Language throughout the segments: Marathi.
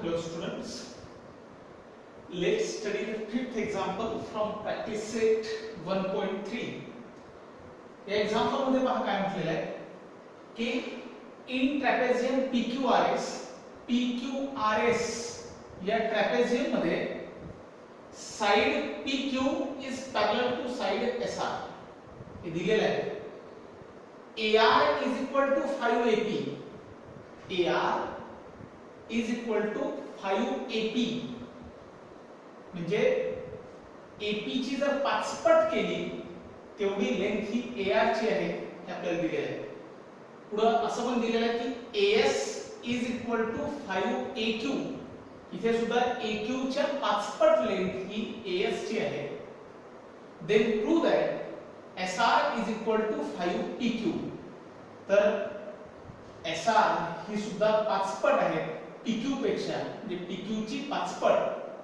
Hello students, let's study the fifth example from practice set 1.3. या एक्झाम्पल मध्ये पहा काय म्हटलेलं आहे की इन ट्रॅपेझियम PQRS या ट्रॅपेझियम मध्ये side PQ is parallel to side SR हे दिलेलं आहे. AR is equal to 5AP. AR is equal to 5AP म्हणजे AP ची जर पाचपट केली तेवढी लेंथ ही AR ची आहे हे आपल्याला दिलेलं आहे. पुढे असं पण दिलेलं आहे की AS is equal to 5AQ इथे सुद्धा AQ च्या पाचपट लेंथ ही AS ची आहे. then prove that SR is equal to 5PQ तर SR ही सुद्धा पाचपट आहे PQ पेक्षा म्हणजे PQ ची पाचपट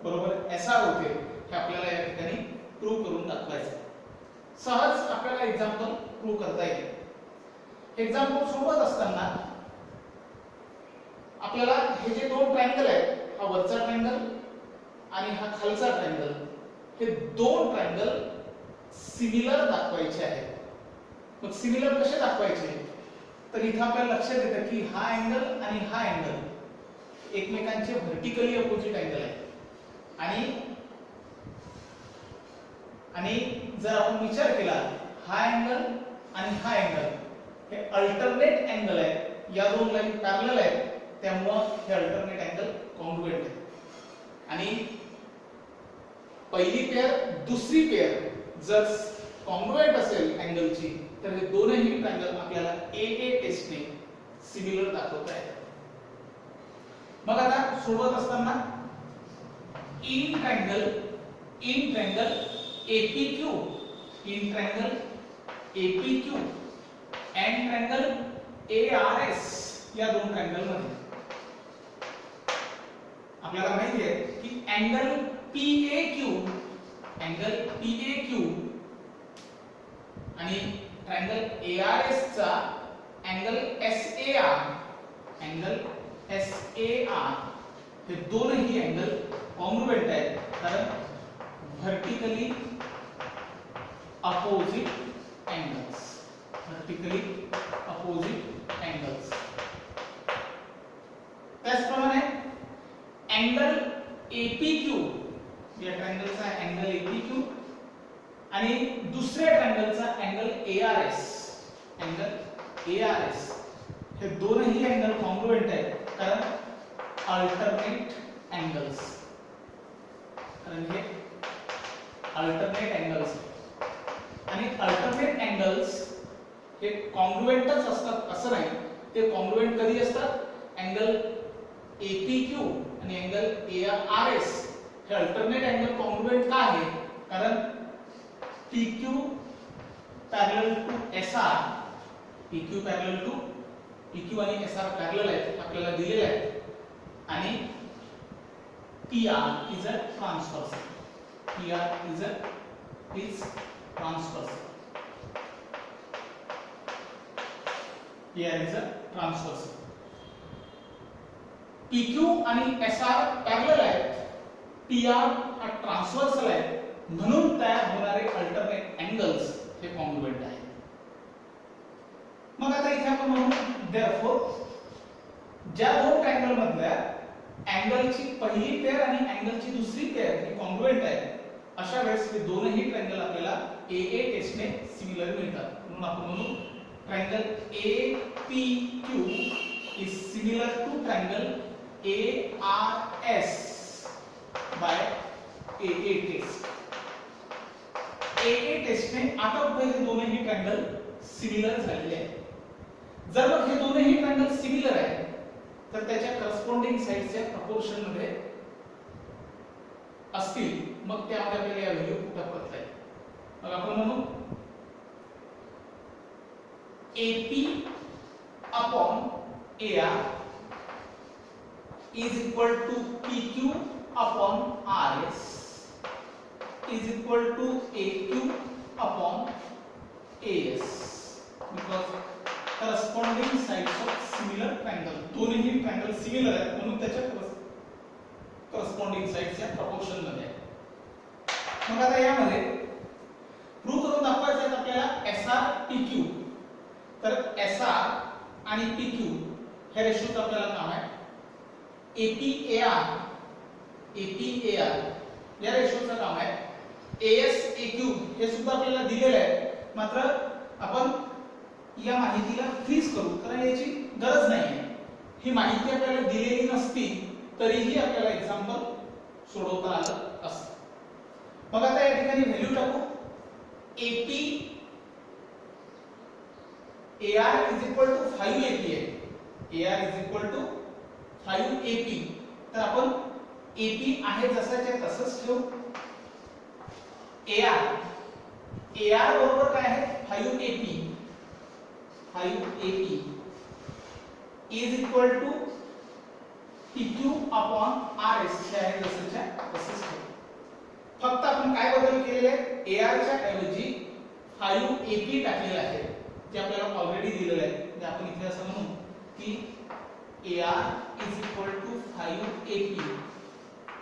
बरोबर SR होते हे आपल्याला या ठिकाणी प्रूव्ह करून दाखवायचं आहे. सहज आपल्याला एक्झाम्पल प्रूव्ह करता येईल. एक्झाम्पल सोडवत असताना आपल्याला हे जे दोन ट्रायंगल आहेत हा वरचा ट्रायंगल आणि हा खालचा ट्रायंगल हे दोन ट्रायंगल सिमिलर दाखवायचे आहेत. मग सिमिलर कसे दाखवायचे तर इथे आपल्याला लक्षात येतं की हा अँगल आणि हा अँगल एकमेकांचे व्हर्टिकली अपोजिट अँगल आहे आणि जर आपण विचार केला हा अँगल आणि हा अँगल हे अल्टरनेट अँगल आहे. या दोन लाईन पॅरलल आहेत त्यामुळे हे अल्टरनेट अँगल कॉन्ग्रुएंट आहे. आणि पहिली पेयर दुसरी पेयर जर कॉन्ग्रुएंट असेल अँगलची तर हे दोनही ट्रायंगल आपल्याला AA टेस्टने सिमिलर दाखवता येतात. मग आता सोडवत असताना in triangle APQ and triangle ARS या दोन ट्रायंगल मध्ये आपल्याला माहिती आहे की अँगल PAQ आणि ट्रायंगल ARS चा अँगल SAR हे दोनही अँगल कॉन्ग्रुएंट आहेत कारण व्हर्टिकली अपोजिट अँगल्स त्याचप्रमाणे अँगल APQ या ट्रायंगलचा अँगल APQ आणि दुसऱ्या ट्रायंगलचा अँगल ARS हे दोनही अँगल कॉन्ग्रुएंट आहेत कारण अल्टरनेट अँगल्स आणि अल्टरनेट अँगल्स हे कॉन्ग्रुएंटच असतात असं नाही. ते कॉन्ग्रुएंट कधी असतात अँगल APQ आणि अँगल ARS हे अल्टरनेट अँगल कॉन्ग्रुएंट का आहे कारण PQ parallel to SR PQ आणि SR पॅरलल आहेत आपल्याला दिलेले आहे आणि PR is a transversal. PQ आणि SR पॅरलल आहेत PR हा ट्रान्सव्हर्सल आहे म्हणून तयार होणारे अल्टरनेट अँगल्स हे कॉन्ग्रुएंट आहेत. मग आता इथे आपण म्हणू देअरफॉर ज्या दोन ट्रायंगल मधल्या अँगलची पहिली पेयर आणि अँगलची दुसरी पेयर ही कॉन्ग्रुएंट आहे अशा वेळेस हे दोनही ट्रायंगल आपल्याला AA टेस्टने सिमिलर मिळतात. म्हणून आपण म्हणू triangle APQ is similar to triangle ARS by AA test. AA टेस्टने आठवत हे दोनही ट्रायंगल सिमिलर झालेले आहेत. जर मग हे दोनही ट्रायंगल सिमिलर आहेत तर त्याच्या करस्पॉन्डिंग साइडच्या प्रपोर्शन मध्ये असतील मग त्यामध्ये आपल्याला या व्हॅल्यू पुटअप करता येईल. मग आपण म्हणू AP upon AR is equal to PQ upon RS is equal to AQ upon AS because corresponding sides of similar triangle. दोन्ही ट्रायंगल सिमिलर आहेत म्हणून त्याच्या करस्पॉन्डिंग साइड्सच्या प्रपोर्शन मध्ये आहे. मग आता यामध्ये प्रूव्ह करून दाखवायचं आहे आपल्याला SR PQ. तर SR आणि PQ हे रेशोचं आपल्याला काम आहे. APAR या रेशोचं काम आहे. ASAQ हे सुद्धा आपल्याला दिलेलं आहे. मात्र आपण या माहितीला फ्रीज करू कारण याची गरज नाही. ही माहिती आपल्याला दिलेली नसती तरीही आपल्याला एक्झाम्पल सोडवता आलं असतं. मग आता या ठिकाणी व्हॅल्यू टाकू. AR is equal to 5 AP आहे. AR is equal to 5 AP. तर आपण AP आहे जसाच्या तसंच ठेवू. AR बरोबर काय आहे 5 AP. 5 AP is equal to PQ upon RS हे आहे जसाच्या तसंच ठेवू. फक्त आपण काय बदल केलेले आहे AR च्या ऐवजी 5 AP टाकलेले आहे जे आपल्याला ऑलरेडी दिलेलं आहे. म्हणजे आपण इथे असं म्हणू की AR is equal to 5 AP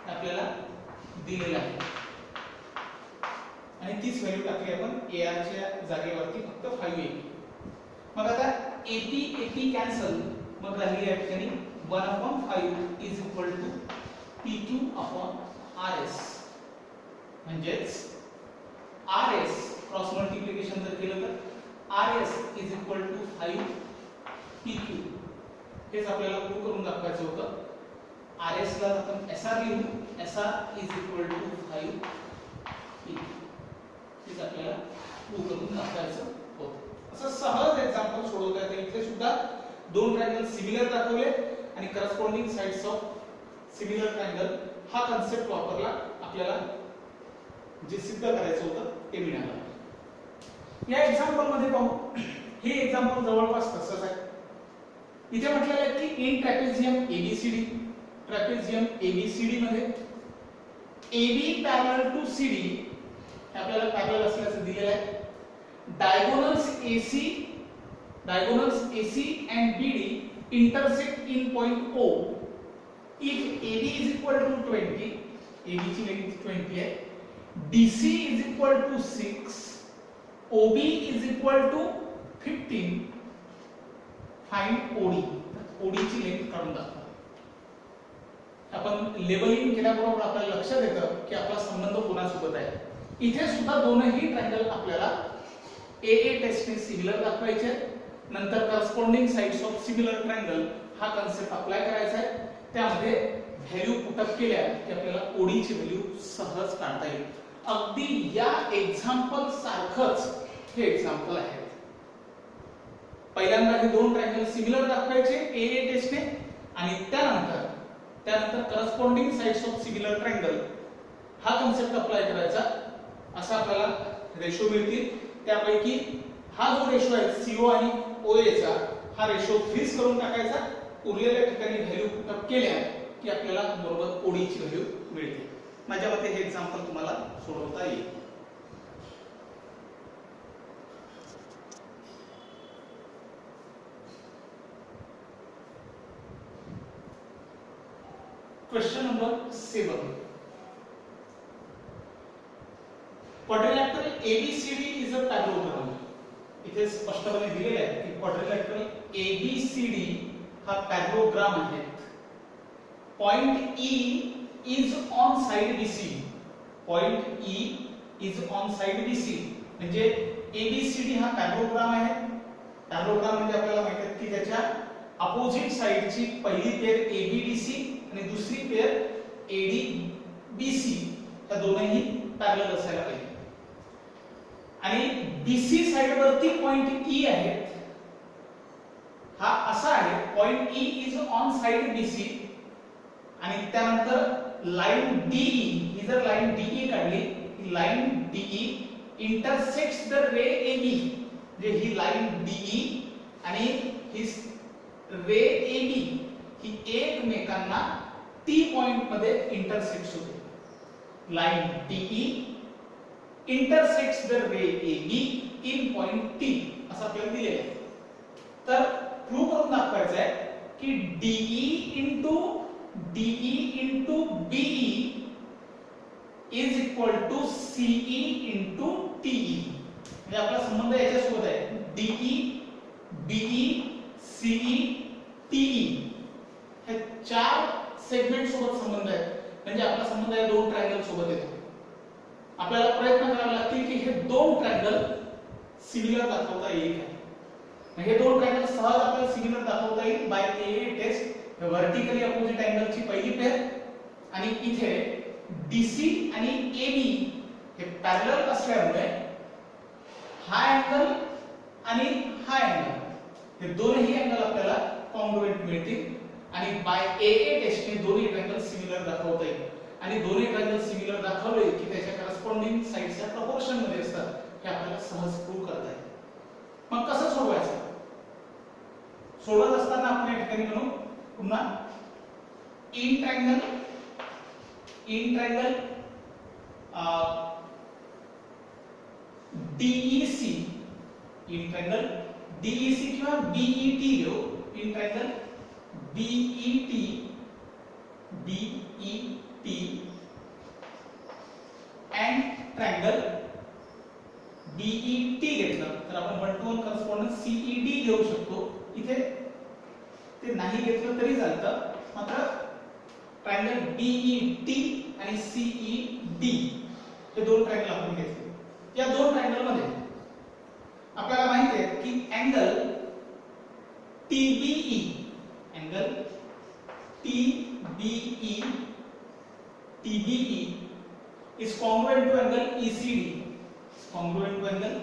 आपल्याला दिलेलं आहे आणि तीच व्हॅल्यू टाकली आपण AR च्या जागेवरती फक्त 5 AP. मग आता AP कॅन्सल मग राहिली या ठिकाणी 1/5 is equal to PQ upon RS. म्हणजेच RS क्रॉस मल्टिप्लिकेशन जर केलं तर RS is equal to 5 PQ. हेच आपल्याला प्रूव्ह करून दाखवायचं होतं. RS ला आपण SR लिहू. SR is equal to 5 PQ. हेच आपल्याला प्रूव्ह करून दाखवायचं होतं. असं सहज एक्झाम्पल सोडवता येतं. इथे सुद्धा दोन ट्रायंगल सिमिलर दाखवले आणि corresponding sides of similar triangle हा कन्सेप्ट वापरला आपल्याला जे सिद्ध करायचं होतं ते मिळालं. या एक्झाम्पल मध्ये पाहू. हे एक्झाम्पल जवळपास तसंच आहे. इथे म्हटलेलं आहे की इन ट्रॅपेझियम ABCD मध्ये AB पॅरलल टू CD हे आपल्याला पॅरलल असल्याचं दिलेलं आहे. Diagonals AC and BD intersect in point O if AD is equal to 20. AB ची लेंथ 20 आहे. DC is equal to 6. OB is equal to 15. Find OD. OD ची लेंथ काढून दाखवा. आपण लेबलिंग केल्याबरोबर आपल्याला लक्षात येतं की आपला संबंध कोणासोबत आहे. इथे सुद्धा दोनही ट्रायंगल आपल्याला AA टेस्टने सिमिलर दाखवायचे. नंतर corresponding sides of similar triangle हा कन्सेप्ट अप्लाय करायचा आहे. त्यामध्ये व्हॅल्यू पुटअप केल्या की आपल्याला OD ची व्हॅल्यू सहज काढता येईल. अगदी या एक्झाम्पल सारखंच हे एक्झाम्पल आहे. पहिल्यांदा हे दोन ट्रायंगल सिमिलर दाखवायचे AA टेस्टने आणि त्यानंतर corresponding sides of similar triangle हा कन्सेप्ट अप्लाय करायचा. असा आपल्याला रेशो मिळतील. त्यापैकी हा जो रेशो आहे CO आणि OA चा हा रेशो फ्रीज करून टाकायचा. उरलेल्या ठिकाणी व्हॅल्यू पुटअप केल्या की आपल्याला बरोबर OD ची व्हॅल्यू मिळते. माझ्या मते हे एक्झाम्पल तुम्हाला सोडवता येईल. Question number 7. Quadrilateral ABCD is a parallelogram. इथे स्पष्टपणे दिलेले आहे की क्वाड्रिलॅटरल ABCD हा पॅरलोग्राम आहे. Point E is on side BC. Point E is on side BC म्हणजे ABCD हा पॅरलोग्राम आहे. पॅरलोग्राम म्हणजे आपल्याला माहिती आहे की त्याच्या अपोजिट साइडची पहिली पेयर ABDC आणि दुसरी पेयर ADBC या दोन्ही पॅरलल असायला पाहिजे. आणि BC साइड वरती पॉइंट E आहे. हा असा आहे point E is on side BC आणि त्यानंतर लाइन DE ही जर लाइन DE काढली ही line DE intersects the ray AB म्हणजे ही लाइन DE आणि ही रे AB ही एकमेकांना T पॉइंट मध्ये इंटरसेक्ट होते. Line DE intersects the ray AB in point T असं आपल्याला दिलेलं आहे. तर प्रूव्ह करून दाखवायचं आहे की DE into DE into BE is equal to CE into TE. म्हणजे आपला संबंध याच्यासोबत आहे. DE, BE, CE, TE हे चार सेगमेंट सोबत संबंध आहे. म्हणजे आपला संबंध या दोन ट्रायंगल सोबत येतो. आपल्याला प्रयत्न करावा लागतील की हे दोन ट्रायंगल सिमिलर दाखवता येईल का. हे दोन ट्रायंगल सहज आपल्याला सिमिलर दाखवता येईल by AA test. Vertically opposite अँगलची पहिली पेअर आणि इथे DC आणि AB हे पॅरलल असल्यामुळे हा अँगल आणि हा अँगल हे दोन्ही अँगल आपल्याला कॉन्ग्रुएंट मिळतील आणि बाय AA टेस्टने दोन्ही ट्रायंगल सिमिलर दाखवता येईल. आणि दोन्ही ट्रायंगल सिमिलर दाखवले की त्याच्या करस्पॉन्डिंग साइड्सच्या प्रपोर्शन मध्ये असतात. हे आपल्याला सहज प्रूव्ह करता येईल. मग कसं सोडवायचं. सोडवत असताना आपण या ठिकाणी म्हणू पुन्हा in triangle DEC in triangle DEC किंवा BET घेऊ. In triangle BET and triangle BET घेतलं तर आपण 1 to 1 करस्पॉन्डन्स CED घेऊ शकतो. इथे ते नाही घेतलं तरी चालतं. मात्र ट्रायंगल BET आणि CED हे दोन ट्रायंगल आपण घेतले. या दोन ट्रायंगल मध्ये आपल्याला माहिती आहे की angle TBE is congruent to angle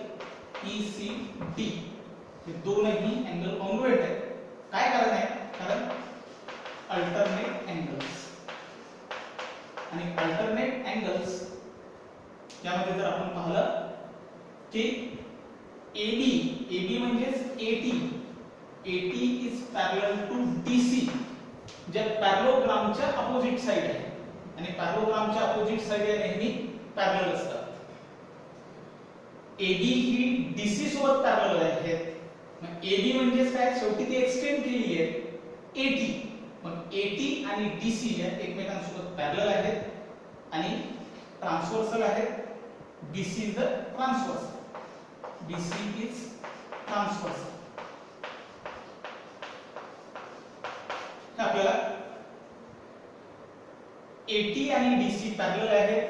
ECD. हे दोनही अँगल कॉन्ग्रुएंट आहेत. काय कारण आहे. कारण अल्टरनेट अँगल्स आणि अल्टरनेट अँगल्स यामध्ये जर आपण पाहिलं की AB म्हणजेच AT is parallel to DC जे पॅरलोग्रामच्या अपोजिट साइड आहे आणि पॅरलोग्रामच्या अपोजिट साइड या नेहमी पॅरलल असतात. AB ही DC सोबत पॅरलल आहे. मग AB म्हणजे काय. शेवटी ती एक्सटेंड केली आहे AT. मग AT आणि DC या एकमेकांसोबत पॅरलल आहेत आणि ट्रान्सव्हर्सल आहेत. BC is the transversal. आपल्याला AT आणि DC पॅरलल आहेत.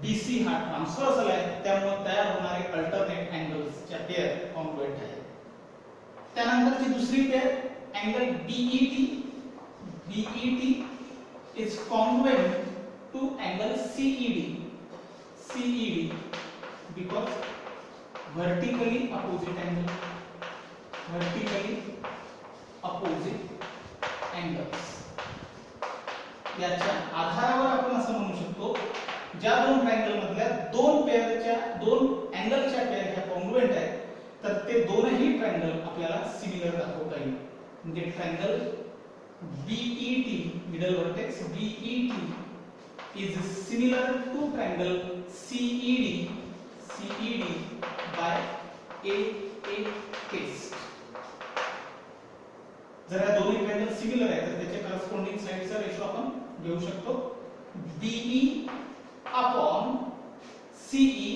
BC हा ट्रान्सव्हर्सल आहे. त्यामुळे तयार होणारे अल्टरनेट अँगल्सच्या पेअर कॉन्ग्रुएंट आहेत. त्यानंतरची दुसरी pair angle BET is congruent to angle CED because vertically opposite angles. याच्या आधारावर आपण असं म्हणू शकतो ज्या दोन ट्रायंगल मधल्या दोन अँगलच्या पेअर ह्या कॉन्ग्रुएंट आहेत तर ते दोनही ट्रायंगल आपल्याला सिमिलर दाखवता येईल. म्हणजे triangle BET middle vertex BET is similar to triangle CED by AA test. जर या दोन्ही ट्रायंगल सिमिलर आहेत तर त्याच्या करस्पॉन्डिंग साइडचा रेशो आपण घेऊ शकतो. BE upon CE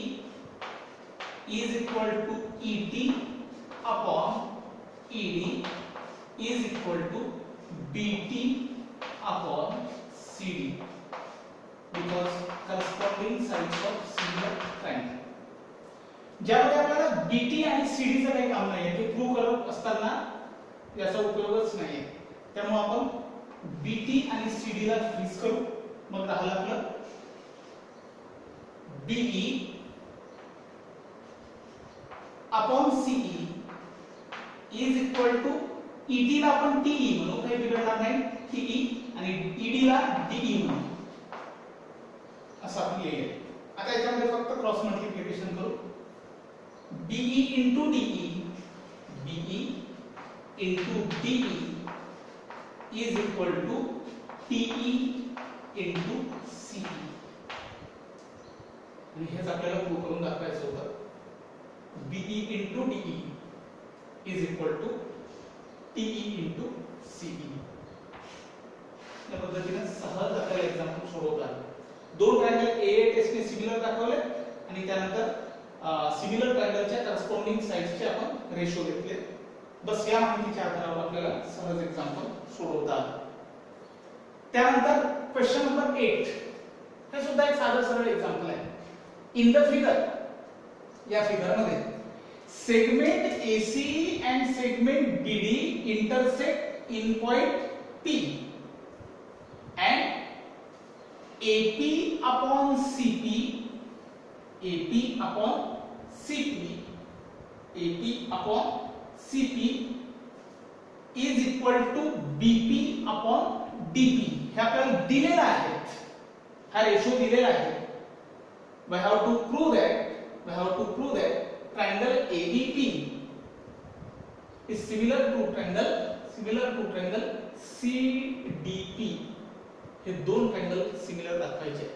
is equal to ET upon ED is equal to BT upon CD because corresponding sides of similar triangle. ज्यामध्ये आपल्याला BT आणि CD चं काही काम नाहीये. ते प्रूव्ह करत असताना याचा उपयोगच नाहीये. त्यामुळे आपण BT आणि CD ला फ्रीज करू. मग राहिलं आपलं BE upon CE is equal to ET ला आपण TE म्हणू. काही बिघडणार नाही. TE आणि ED ला DE म्हणू. असं आपण लिहिलं. आता याच्यामध्ये फक्त क्रॉस मल्टिप्लिकेशन करू. BE into DE is equal to TE into CE. आणि हेच आपल्याला प्रूव्ह करून दाखवायचं होतं. BE into DE is equal to TE into CE. या पद्धतीने सहज आपल्याला एक्झाम्पल सोडवता आलं. दोन ट्रायंगल ए टेस्टने सिमिलर दाखवले आणि त्यानंतर सिमिलर ट्रायंगलच्या करस्पॉन्डिंग साइड्सचे आपण रेशो घेतले. बस या माहितीच्या आधारावर आपल्याला सहज एक्झाम्पल सोडवता आलं. त्यानंतर क्वेश्चन नंबर 8 हे सुद्धा एक साधं सरळ एक्झाम्पल आहे. इन द फिगर, या फिगर मध्ये segment AC and segment BD intersect in point P and AP upon CP is equal to BP upon DP. हे आपल्याला दिलेला आहे, हा रेशो दिलेला आहे. we have to prove that triangle ABP is similar to triangle CDP. हे दोन ट्रायंगल सिमिलर दाखवायचे.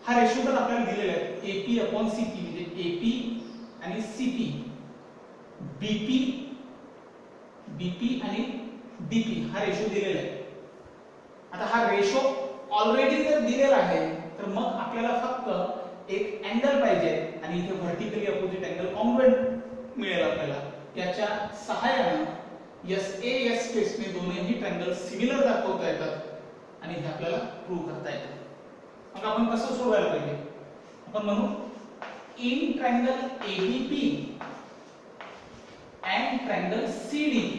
हा रेशो तर आपल्याला दिलेला आहे AP upon CP म्हणजे AP आणि CP, BP आणि DP हा रेशो दिलेला आहे. आता हा रेशो ऑलरेडी जर दिलेला आहे तर मग आपल्याला फक्त एक अँगल पाहिजे आणि इथे व्हर्टिकली अपोजिट अँगल कॉन्ग्रुएंट मिळेल आपल्याला. याच्या सहाय्याने SAS टेस्टने दोन्ही ट्रायंगल सिमिलर दाखवता येतात आणि हे आपल्याला प्रूव्ह करता येतं. मग आपण कसं सोडवायला पाहिजे? आपण म्हणू in triangle ABP and triangle CDP,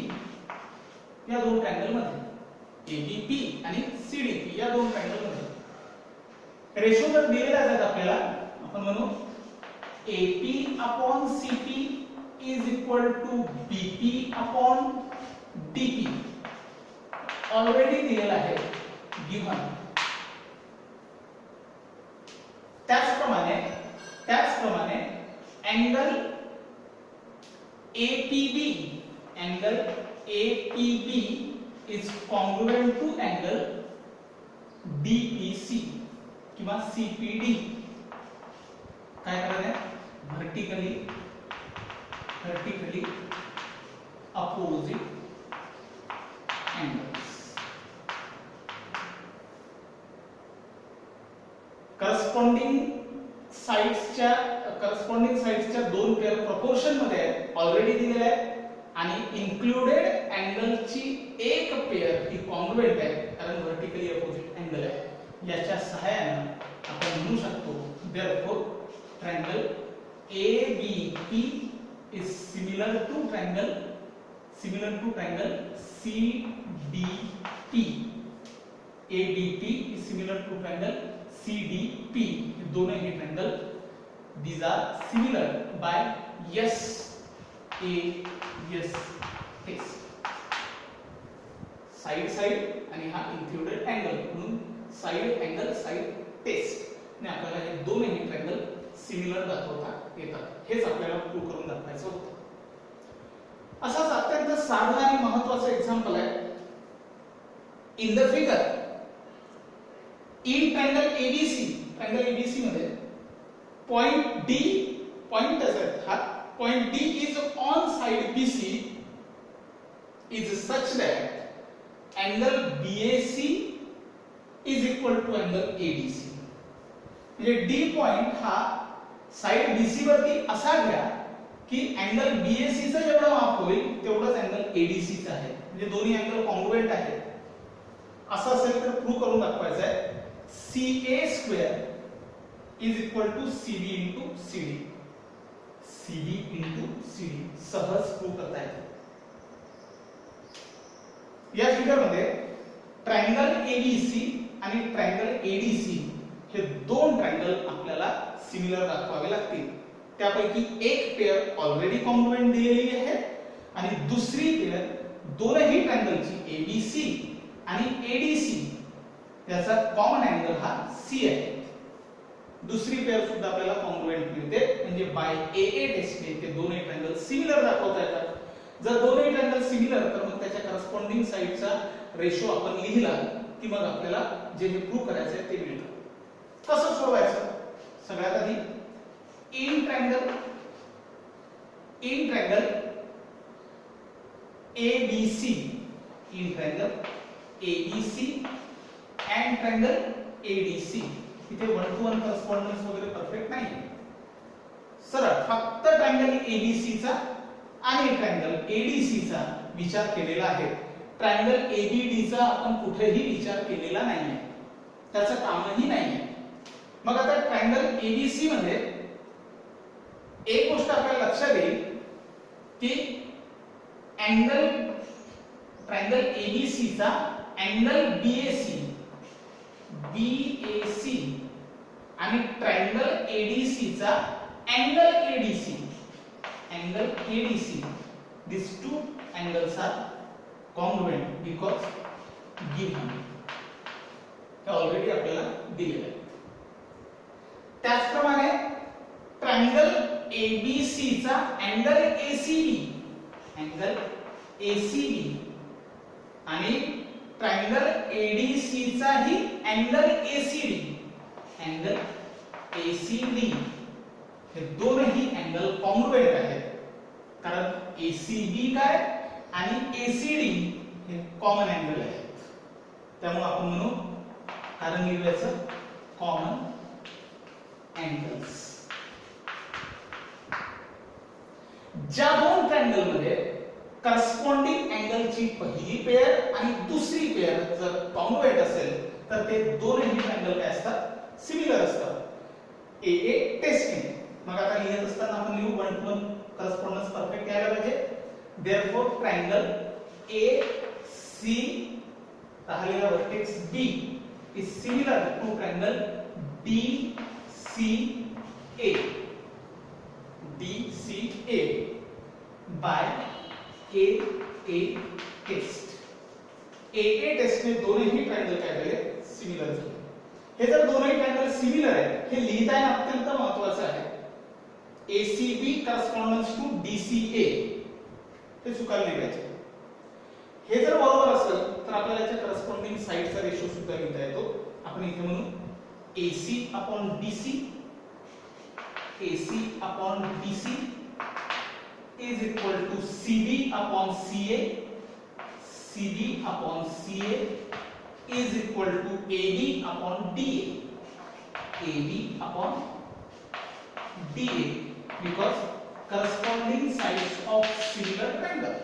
या दोन ट्रायंगल मध्ये ABP आणि CDP या दोन ट्रायंगल मध्ये रेशो जर दिलेला आहे आपल्याला, आपण म्हणू AP upon CP is equal to BP upon DP. Already दिलेला आहे, गिव्हन. त्याचप्रमाणे angle APB is congruent to angle DPC किंवा CPD. काय करायचं आहे? Vertically opposite angles. करस्पॉन्डिंग साइड्सच्या दोन पेअर प्रोपोर्शन मध्ये आहेत, ऑलरेडी दिलेले आहे आणि इन्क्लुडेड अँगलची एक पेअर ही कॉन्ग्रुएंट आहे कारण व्हर्टिकली अपोजिट अँगल आहे. याच्या सहाय्याने आपण म्हणू शकतो therefore triangle ABP is similar to triangle CDP. ABP is similar to triangle CDP. दोनों ही triangle these are similar by SAS test. Side आणि हा इन्क्लुडेड अँगल म्हणून साइड टेस्ट ने आपल्याला हे दोन्ही ट्रायंगल सिमिलर दाखवता येतात. हेच आपल्याला प्रूव्ह करून दाखवायचं होतं. असाच अत्यंत साधा आणि महत्त्वाचा एक्झाम्पल आहे. In the figure in triangle ABC मध्ये पॉइंट D हा point D is on side BC is such that angle BAC is equal to angle ADC. म्हणजे D पॉइंट हा साइड BC वरती असा घ्या की अँगल BAC चा जेवढा माप होईल तेवढाच अँगल ADC चा आहे. म्हणजे दोन्ही अँगल कॉन्ग्रुएंट आहेत. असं असेल तर प्रूव्ह करून दाखवायचं आहे. CA² is equal to CB into CD. सहज प्रूव्ह करता येतं. या फिगर मध्ये ट्रायंगल ABC आणि ट्रायंगल ADC हे दोन ट्रायंगल आपल्याला सिमिलर दाखवावे लागतील. त्यापैकी एक पेअर ऑलरेडी कॉन्ग्रुएंट दिलेली आहे आणि दुसरी पेअर दोनही ट्रायंगलची ABC आणि ADC याचा कॉमन अँगल हा C आहे. दुसरी पेअर सुद्धा आपल्याला कॉन्ग्रुएंट मिळते म्हणजे बाय AA टेस्टने ते दोन्ही ट्रायंगल सिमिलर दाखवता येतात. जर दोन्ही ट्रायंगल सिमिलर तर मग त्याच्या करस्पॉन्डिंग साइडचा रेशो आपण लिहिला की मग आपल्याला जे हे प्रूव्ह करायचं आहे ते मिळतं. कसं सोडवायचं? सगळ्यात आधी in triangle ABC in triangle ABC and triangle ADC. इथे 1 to 1 करस्पॉन्डन्स वगैरे परफेक्ट नाही. सरळ फक्त ट्रायंगल ABC चा आणि ट्रायंगल ADC चा विचार केलेला आहे. ट्रायंगल ABD चा आपण कुठेही विचार केलेला नाहीये, त्याचं कामही नाहीये. मग आता ट्रायंगल ABC मध्ये एक गोष्ट आपल्याला लक्षात येईल की अँगल ट्रायंगल ABC चा अँगल BAC आणि ट्रायंगल ADC चा angle ADC, these two angles are congruent because given. हे ऑलरेडी आपल्याला दिलेलं आहे. त्याचप्रमाणे ट्रायंगल ABC चा अँगल ACB आणि ट्रायंगल ADC चा ही अँगल ACD हे दोनही अँगल कॉन्ग्रुएंट आहेत, कारण ACB काय आणि ACD हे कॉमन अँगल आहेत. त्यामुळे आपण म्हणू कारण लिहायचं कॉमन अँगल्स. ज्या दोन ट्रायंगल मध्ये करस्पॉन्डिंग अँगलची पहिली पेयर आणि दुसरी पेयर जर कॉन्ग्रुएंट असेल तर ते दोनही ट्रायंगल काय असतात, सिमिलर असतात. AA testing. मग आता लिहित असताना आपण लिहू 1 to 1 करस्पॉन्डन्स परफेक्ट यायला पाहिजे. देयरफॉर ट्रायंगल AC राहिलेला vertex B is similar to triangle DCA by AA test. AA test ने दोन्ही ट्रायंगल काय झाले, सिमिलर झाले. हे जर दोन्ही ट्रायंगल सिमिलर आहे हे लिहिताना अत्यंत महत्त्वाचं आहे. ACB corresponds to DCA हे चुकायला नाही पाहिजे. हे जर बरोबर असेल तर आपल्याला याच्या करस्पॉन्डिंग साइडचा रेशो सुद्धा लिहिता येतो. आपण इथे म्हणू AC upon DC is equal to CB upon CA is equal to AB upon DA because corresponding sides of similar triangle.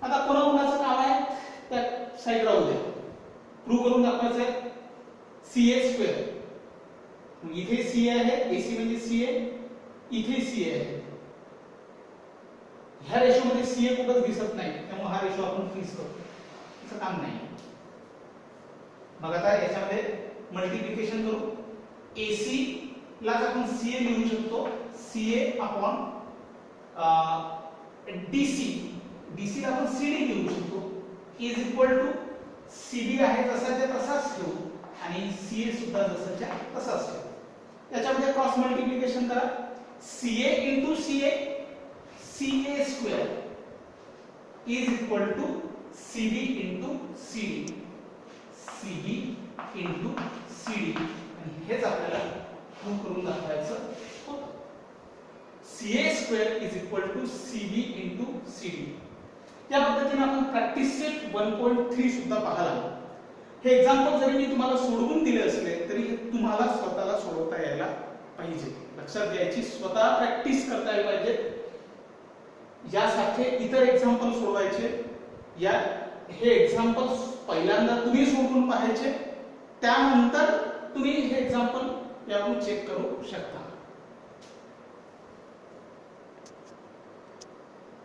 आता कोणाचं काम आहे त्या साइड राहू दे, प्रूव्ह करून दाखवायचं आहे. CA². इथे CA आहे, AC म्हणजे CA, इथे CA आहे. ह्या रेशो मध्ये CA कुठंच दिसत नाही, त्यामुळे हा रेशो आपण फ्रीज करतो, असं काम नाही. मग आता याच्यामध्ये मल्टिप्लिकेशन करू. AC ला आपण CA लिहू शकतो, CA अपॉन DC ला आपण CD लिहू शकतो, इज इक्वल टू CB आहे तसाच्या तसाच ठेवू आणि CA सुद्धा तसाच्या तसाच ठेवू. याच्यामध्ये क्रॉस मल्टिप्लिकेशन करा. CA into CA² is equal to CB into CD आणि हेच आपल्याला प्रूव्ह करून दाखवायचं होतं. CA² is equal to CB into CD. या पद्धतीने आपण प्रॅक्टिस सेट 1.3 सुद्धा पाहिला. हे एक्झाम्पल जरी मी तुम्हाला सोडवून दिले असले तरी तुम्हाला स्वतःला सोडवता यायला पाहिजे. लक्षात घ्यायची, स्वतः प्रॅक्टिस करता यायला पाहिजे. यासारखे इतर एक्झाम्पल सोडवायचे. हे एक्झाम्पल पहिल्यांदा तुम्ही सोडवून पाहायचे, त्यानंतर तुम्ही हे एक्झाम्पल यावरून चेक करू शकता.